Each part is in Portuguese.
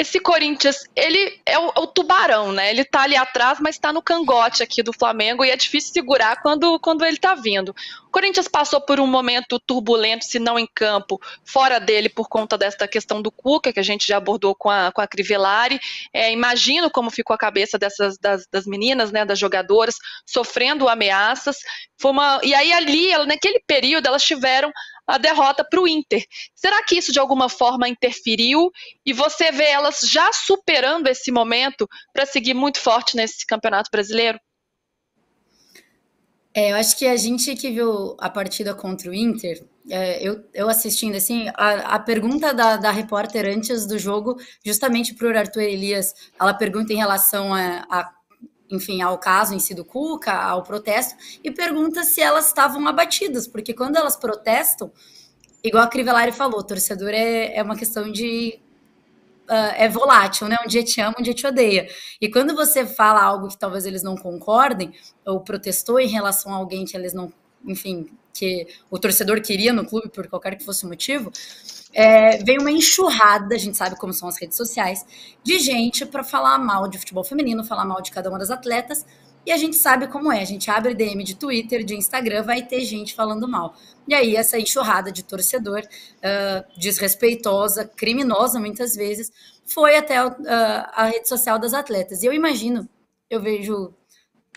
esse Corinthians, ele é o tubarão, né? Ele tá ali atrás, mas tá no cangote aqui do Flamengo e é difícil segurar quando ele tá vindo. O Corinthians passou por um momento turbulento, se não em campo, fora dele, por conta desta questão do Cuca, que a gente já abordou com a Crivellari. Imagino como ficou a cabeça das meninas, né, das jogadoras, sofrendo ameaças. E aí ali, naquele período, elas tiveram a derrota para o Inter. Será que isso de alguma forma interferiu e você vê elas já superando esse momento para seguir muito forte nesse Campeonato Brasileiro? Eu acho que a gente que viu a partida contra o Inter, eu assistindo assim, a pergunta da repórter antes do jogo, justamente para o Arthur Elias, ela pergunta em relação enfim, ao caso em si do Cuca, ao protesto, e pergunta se elas estavam abatidas, porque quando elas protestam, igual a Crivellari falou, torcedor é uma questão de é volátil, né? Um dia te ama, um dia te odeia. E quando você fala algo que talvez eles não concordem, ou protestou em relação a alguém que eles não, enfim, que o torcedor queria no clube por qualquer que fosse o motivo, veio uma enxurrada, a gente sabe como são as redes sociais, de gente para falar mal de futebol feminino, falar mal de cada uma das atletas, e a gente sabe como é, a gente abre DM de Twitter, de Instagram, vai ter gente falando mal. E aí essa enxurrada de torcedor, desrespeitosa, criminosa muitas vezes, foi até a rede social das atletas. E eu imagino, eu vejo,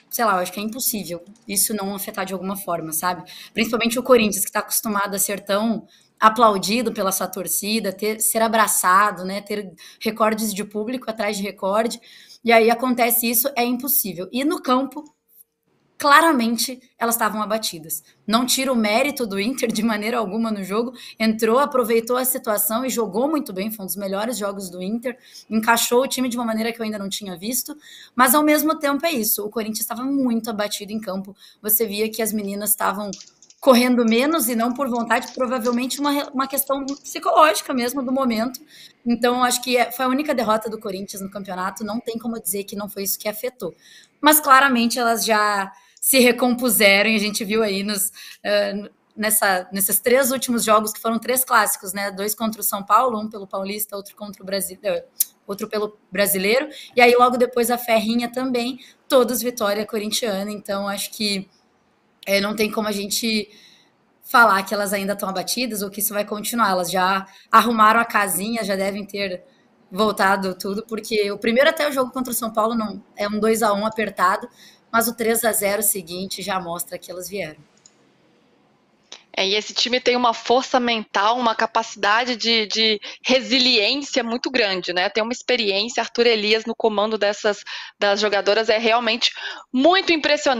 sei lá, eu acho que é impossível isso não afetar de alguma forma, sabe? Principalmente o Corinthians, que está acostumado a ser tão aplaudido pela sua torcida, ser abraçado, né? Ter recordes de público atrás de recorde. E aí acontece isso, é impossível. E no campo, claramente elas estavam abatidas. Não tira o mérito do Inter de maneira alguma no jogo, entrou, aproveitou a situação e jogou muito bem, foi um dos melhores jogos do Inter, encaixou o time de uma maneira que eu ainda não tinha visto, mas ao mesmo tempo é isso, o Corinthians estava muito abatido em campo, você via que as meninas estavam correndo menos e não por vontade, provavelmente uma questão psicológica mesmo do momento. Então, acho que foi a única derrota do Corinthians no campeonato, não tem como dizer que não foi isso que afetou. Mas claramente elas já se recompuseram e a gente viu aí nesses 3 últimos jogos, que foram 3 clássicos, né? 2 contra o São Paulo, um pelo Paulista, outro contra o outro pelo Brasileiro, e aí logo depois a Ferrinha também, todos vitória corintiana, então acho que não tem como a gente falar que elas ainda estão abatidas ou que isso vai continuar. Elas já arrumaram a casinha, já devem ter voltado tudo, porque o primeiro até o jogo contra o São Paulo não é um 2-1 apertado, mas o 3-0 seguinte já mostra que elas vieram. E esse time tem uma força mental, uma capacidade de resiliência muito grande, né? Tem uma experiência, Arthur Elias no comando das jogadoras é realmente muito impressionante.